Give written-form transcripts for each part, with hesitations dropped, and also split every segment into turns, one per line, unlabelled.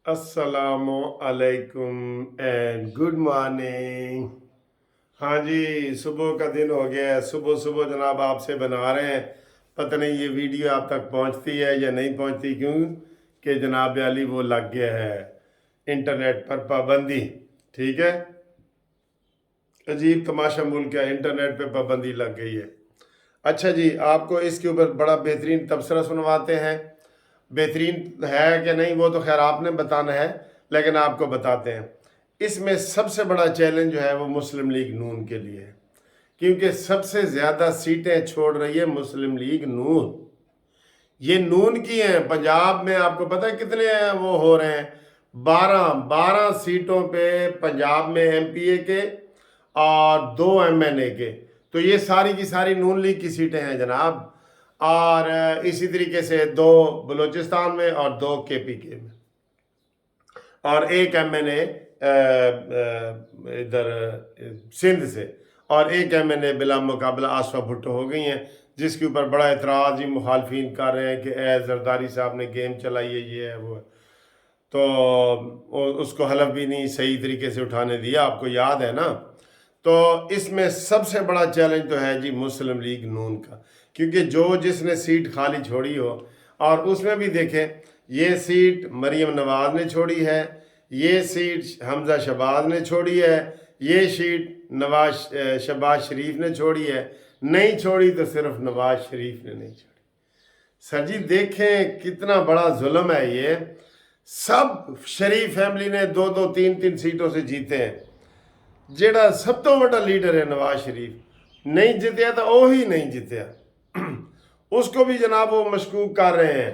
अस्सलामु अलैकुम and good morning. हाँ जी, सुबह का दिन हो गया है। सुबह सुबह जनाब आपसे बना रहे हैं। पता नहीं ये वीडियो आप तक पहुंचती है या नहीं पहुंचती, क्यों कि जनाब अली वो लग गया है इंटरनेट पर पाबंदी। ठीक है, अजीब तमाशा मुल्क है, इंटरनेट पे पाबंदी लग गई है। अच्छा जी, आपको इसके ऊपर बड़ा बेहतरीन तबसरा सुनवाते हैं। बेहतरीन है कि नहीं वो तो खैर आपने बताना है, लेकिन आपको बताते हैं। इसमें सबसे बड़ा चैलेंज जो है वो मुस्लिम लीग नून के लिए है, क्योंकि सबसे ज़्यादा सीटें छोड़ रही है मुस्लिम लीग नून। ये नून की हैं। पंजाब में आपको पता है कितने वो हो रहे हैं? 12 सीटों पे पंजाब में एमपीए के और 2 एमएनए के। तो ये सारी की सारी नून लीग की सीटें हैं जनाब। और इसी तरीके से 2 बलूचिस्तान में और 2 केपीके में, और 1 एमएनए इधर सिंध से, और 1 एमएनए बिला मुकाबला आसफा भुट्टो हो गई हैं, जिसके ऊपर बड़ा एतराज़ ही मुखालफिन कर रहे हैं कि ए जरदारी साहब ने गेम चलाई है, ये है वो है। तो उसको हलफ भी नहीं सही तरीके से उठाने दिया, आपको याद है ना। तो इसमें सबसे बड़ा चैलेंज तो है जी मुस्लिम लीग नून का, क्योंकि जो जिसने सीट खाली छोड़ी हो, और उसमें भी देखें, ये सीट मरीम नवाज ने छोड़ी है, ये सीट हमजा शहबाज ने छोड़ी है, ये सीट शहबाज शरीफ ने छोड़ी है। नहीं छोड़ी तो सिर्फ नवाज शरीफ ने नहीं छोड़ी। सर जी देखें कितना बड़ा जुल्म है ये। सब शरीफ फैमिली ने 2-2 3-3 सीटों से जीते हैं। जेड़ा सब तो बड़ा लीडर है नवाज शरीफ नहीं जितया, तो वो ही नहीं जितया। उसको भी जनाब वो मशकूक कर रहे हैं।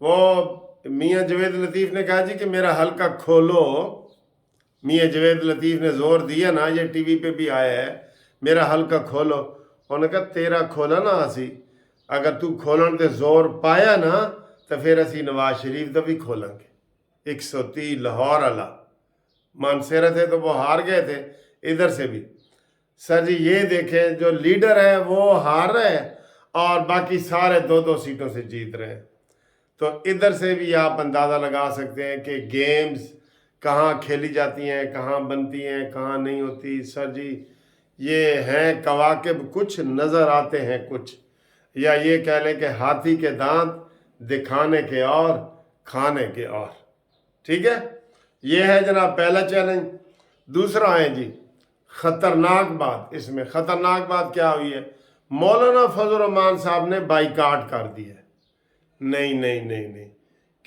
वो मियाँ जवेद लतीफ़ ने कहा जी कि मेरा हल्का खोलो। मियाँ जवेद लतीफ़ ने जोर दिया ना, ये टीवी पे भी आया है, मेरा हल्का खोलो। उन्होंने कहा तेरा खोला ना असी, अगर तू खोलन ते जोर पाया ना तो फिर असी नवाज शरीफ का भी खोलेंगे। 130 लाहौर वाला मानसेरा थे तो वो हार गए थे, इधर से भी। सर जी ये देखें, जो लीडर है वो हार रहे हैं और बाकी सारे 2-2 सीटों से जीत रहे हैं। तो इधर से भी आप अंदाज़ा लगा सकते हैं कि गेम्स कहाँ खेली जाती हैं, कहाँ बनती हैं, कहाँ नहीं होती। सर जी ये हैं कवाकिब, कुछ नज़र आते हैं कुछ, या ये कह लें कि हाथी के दांत दिखाने के और खाने के और। ठीक है, ये है जनाब पहला चैलेंज। दूसरा है जी ख़तरनाक बात। इसमें ख़तरनाक बात क्या हुई है? मौलाना फजल रहमान साहब ने बाइकाट कर दिया। नहीं नहीं नहीं नहीं,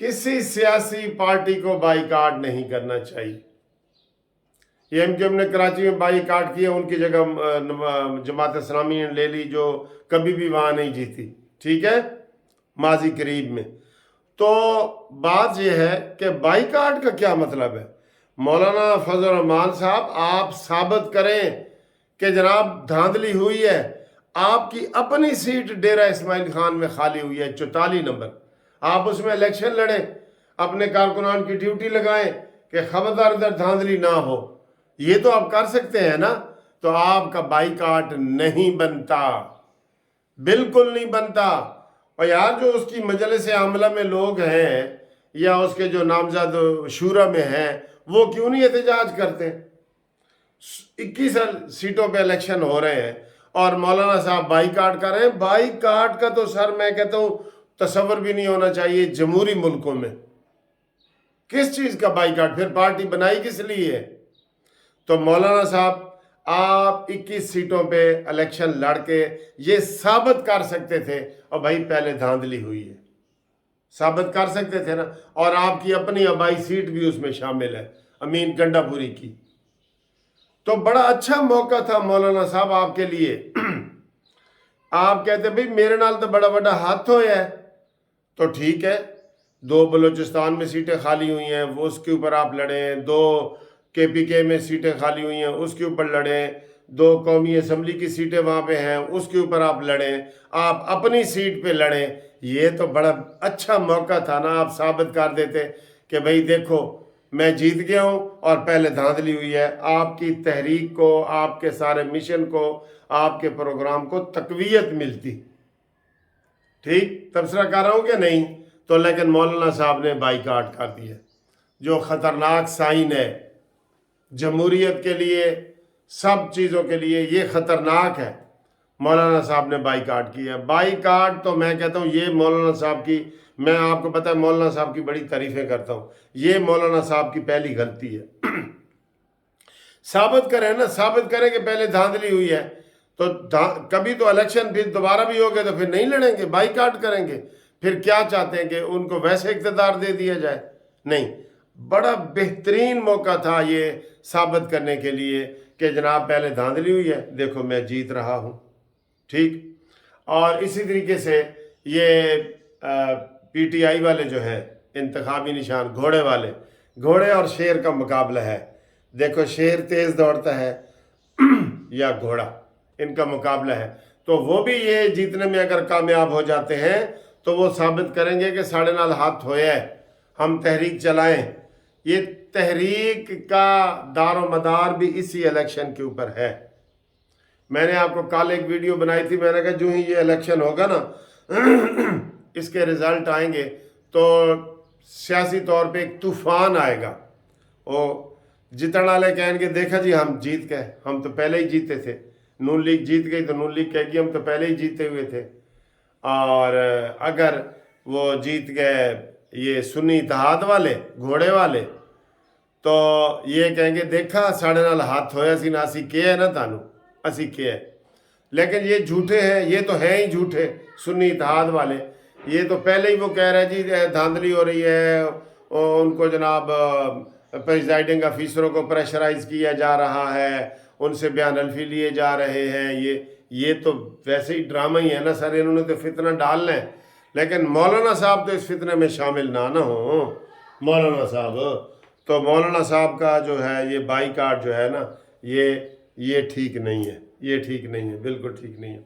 किसी सियासी पार्टी को बाइकाट नहीं करना चाहिए। ये एमक्यूएम ने कराची में बाइकाट किया, उनकी जगह जमात इस्लामी ने ले ली, जो कभी भी वहाँ नहीं जीती। ठीक है, माजी करीब में। तो बात यह है कि बाइकाट का क्या मतलब है? मौलाना फजल रहमान साहब आप साबित करें कि जनाब धांधली हुई है। आपकी अपनी सीट डेरा इस्माइल खान में खाली हुई है 44 नंबर, आप उसमें इलेक्शन लड़ें, अपने कारकुनान की ड्यूटी लगाएं कि खबरदार इधर धांधली ना हो। ये तो आप कर सकते हैं ना। तो आपका बाइकाट नहीं बनता, बिल्कुल नहीं बनता। और यार जो उसकी मजलिस आमला में लोग हैं या उसके जो नामजद शूरा में हैं, वो क्यों नहीं एहतजाज करते? 21 सीटों पे इलेक्शन हो रहे हैं और मौलाना साहब बाइकाट कर रहे हैं। बाइकाट का तो सर मैं कहता हूँ तसव्वुर भी नहीं होना चाहिए जमहूरी मुल्कों में। किस चीज़ का बाइकाट? फिर पार्टी बनाई किस लिए है? तो मौलाना साहब आप 21 सीटों पे इलेक्शन लड़के ये साबित कर सकते थे, और भाई पहले धांधली हुई है, साबित कर सकते थे ना। और आपकी अपनी आबाई सीट भी उसमें शामिल है, अमीन गंडापुरी की। तो बड़ा अच्छा मौका था मौलाना साहब आपके लिए। आप कहते भाई मेरे नाल तो बड़ा बड़ा हाथ होया है, तो ठीक है, 2 बलूचिस्तान में सीटें खाली हुई हैं, वो उसके ऊपर आप लड़ें। 2 केपीके में सीटें खाली हुई हैं, उसके ऊपर लड़ें। 2 कौमी असम्बली की सीटें वहाँ पे हैं, उसके ऊपर आप लड़ें। आप अपनी सीट पे लड़ें। ये तो बड़ा अच्छा मौका था ना, आप साबित कर देते कि भाई देखो मैं जीत गया हूँ और पहले धांधली हुई है। आपकी तहरीक को, आपके सारे मिशन को, आपके प्रोग्राम को तकवीयत मिलती। ठीक तबसरा कर रहा हूँ कि नहीं? तो लेकिन मौलाना साहब ने बाइकाट कर दिया। जो ख़तरनाक साइन है जमहूरियत के लिए, सब चीज़ों के लिए ये ख़तरनाक है। मौलाना साहब ने बाईकाट किया। बाईकाट तो मैं कहता हूँ ये मौलाना साहब की, मैं आपको पता है मौलाना साहब की बड़ी तारीफ़ें करता हूँ, ये मौलाना साहब की पहली गलती है। साबित करें ना, साबित करें कि पहले धांधली हुई है, तो कभी तो इलेक्शन फिर दोबारा भी हो गए तो फिर नहीं लड़ेंगे, बाईकाट करेंगे। फिर क्या चाहते हैं कि उनको वैसे इक़्तिदार दे दिया जाए? नहीं, बड़ा बेहतरीन मौका था ये साबित करने के लिए कि जनाब पहले धांधली हुई है, देखो मैं जीत रहा हूँ, ठीक। और इसी तरीके से ये पीटीआई वाले जो हैं इंतखाबी निशान घोड़े वाले, घोड़े और शेर का मुकाबला है। देखो शेर तेज़ दौड़ता है या घोड़ा, इनका मुकाबला है। तो वो भी ये जीतने में अगर कामयाब हो जाते हैं तो वो साबित करेंगे कि साढ़े नाल हाथ होया है, हम तहरीक चलाएं। ये तहरीक का दारो मदार भी इसी इलेक्शन के ऊपर है। मैंने आपको कल एक वीडियो बनाई थी, मैंने कहा जो ही ये इलेक्शन होगा ना इसके रिज़ल्ट आएंगे तो सियासी तौर पे एक तूफ़ान आएगा। वो जितने वाले कहेंगे देखा जी हम जीत गए, हम तो पहले ही जीते थे, नून लीग जीत गई तो नून लीग कहेगी हम तो पहले ही जीते हुए थे। और अगर वो जीत गए ये सुन्नी इत्तेहाद वाले घोड़े वाले तो ये कहेंगे देखा साढ़े नाल हाथ होया सी ना, असी के है ना तानू, असी के है। लेकिन ये झूठे हैं, ये तो हैं ही झूठे सुन्नी इत्तेहाद वाले। ये तो पहले ही वो कह रहे हैं जी धांधली हो रही है, उनको जनाब प्रेसिडिंग अफीसरों को प्रेशराइज किया जा रहा है, उनसे बयान अल्फी लिए जा रहे हैं। ये तो वैसे ही ड्रामा ही है ना सर, इन्होंने तो फितना डालना है। लेकिन मौलाना साहब तो इस फितने में शामिल ना हो। मौलाना साहब तो मौलाना साहब का जो है ये बाईकाट जो है ना, ये ठीक नहीं है, ये ठीक नहीं है, बिल्कुल ठीक नहीं है।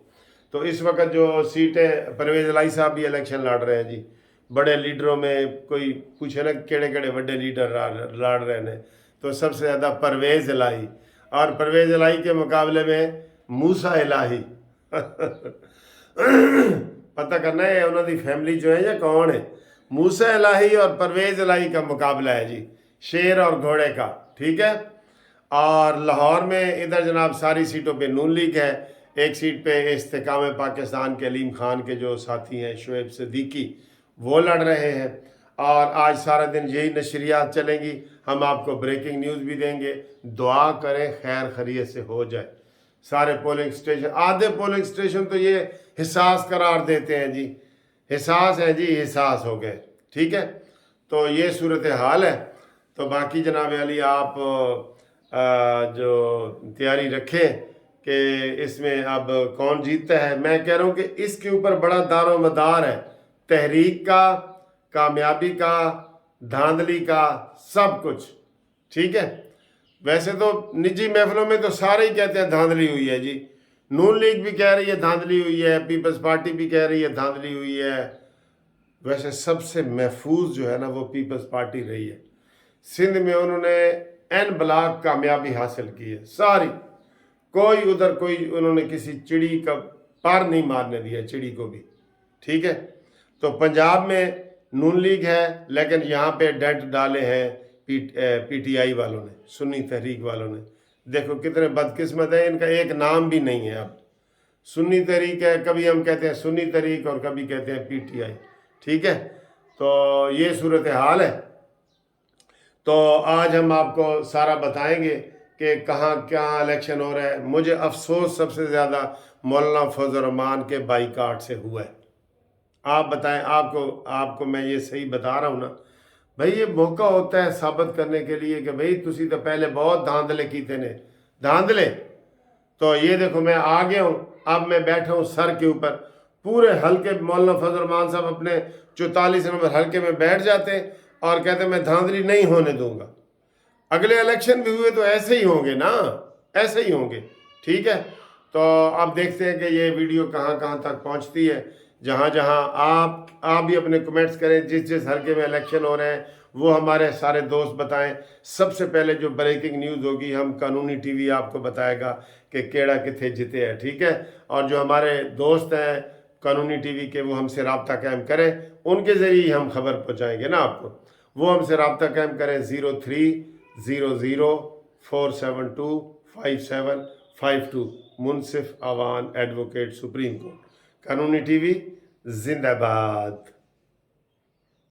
तो इस वक्त जो सीटें परवेज़ इलाही साहब भी इलेक्शन लड़ रहे हैं जी, बड़े लीडरों में कोई पूछे ना केड़े केड़े बड़े लीडर लड़ रहे हैं, तो सबसे ज़्यादा परवेज़ इलाही, और परवेज़ इलाही के मुकाबले में मूसा इलाही पता करना है उन्होंने फैमिली जो है या कौन है। मूसा इलाही और परवेज़ इलाही का मुकाबला है जी, शेर और घोड़े का, ठीक है। और लाहौर में इधर जनाब सारी सीटों पे नून लीग है, एक सीट पे इस्तेकाम पाकिस्तान के अलीम खान के जो साथी हैं शुएब सिद्दीकी वो लड़ रहे हैं। और आज सारा दिन यही नशरियात चलेंगी, हम आपको ब्रेकिंग न्यूज़ भी देंगे। दुआ करें खैर खैरियत से हो जाए। सारे पोलिंग स्टेशन, आधे पोलिंग स्टेशन तो ये हिसास करार देते हैं जी, हिसास है जी, हिसास हो गए, ठीक है। तो ये सूरत हाल है। तो बाकी जनाब अली आप जो तैयारी रखें कि इसमें अब कौन जीतता है। मैं कह रहा हूँ कि इसके ऊपर बड़ा दारो मदार है, तहरीक का, कामयाबी का, धांधली का, सब कुछ, ठीक है। वैसे तो निजी महफिलों में तो सारे ही कहते हैं धांधली हुई है जी, नून लीग भी कह रही है धांधली हुई है, पीपल्स पार्टी भी कह रही है धांधली हुई है। वैसे सबसे महफूज जो है ना वो पीपल्स पार्टी रही है। सिंध में उन्होंने एन ब्लॉक कामयाबी हासिल की है सारी, कोई उधर कोई उन्होंने किसी चिड़ी का पार नहीं मारने दिया, चिड़ी को भी, ठीक है। तो पंजाब में नून लीग है, लेकिन यहाँ पे डेंट डाले हैं पीटीआई वालों ने, सुन्नी तहरीक वालों ने। देखो कितने बदकिस्मत है, इनका एक नाम भी नहीं है। अब सुन्नी तहरीक है, कभी हम कहते हैं सुन्नी तहरीक और कभी कहते हैं पीटीआई, ठीक है। तो ये सूरत हाल है। तो आज हम आपको सारा बताएंगे कि कहाँ क्या इलेक्शन हो रहा है। मुझे अफसोस सबसे ज़्यादा मौलाना फजल रहमान के बाईकाट से हुआ है। आप बताएं, आपको मैं ये सही बता रहा हूँ ना भाई, ये मौका होता है साबित करने के लिए कि भाई तुसी तो पहले बहुत धांधले कीते ने, धांधले। तो ये देखो मैं आ गया हूँ, अब मैं बैठा हूँ सर के ऊपर। पूरे हल्के मौलाना फजल रहमान साहब अपने 44 नंबर हल्के में बैठ जाते और कहते मैं धांधली नहीं होने दूंगा। अगले इलेक्शन भी हुए तो ऐसे ही होंगे ना, ऐसे ही होंगे, ठीक है। तो अब देखते हैं कि ये वीडियो कहाँ कहाँ तक पहुँचती है। जहाँ जहाँ आप भी अपने कमेंट्स करें, जिस जिस हल्के में इलेक्शन हो रहे हैं वो हमारे सारे दोस्त बताएं। सबसे पहले जो ब्रेकिंग न्यूज़ होगी हम कानूनी टीवी आपको बताएगा कि केड़ा किथे जीते हैं, ठीक है। और जो हमारे दोस्त हैं कानूनी टीवी के वो हमसे रब्ता कायम करें, उनके ज़रिए हम खबर पहुँचाएँगे ना आपको। وہ ہم سے رابطہ قائم کریں 030047255752 منصف اوان ایڈوکیٹ سپریم کورٹ قانونی ٹی وی زندہ باد.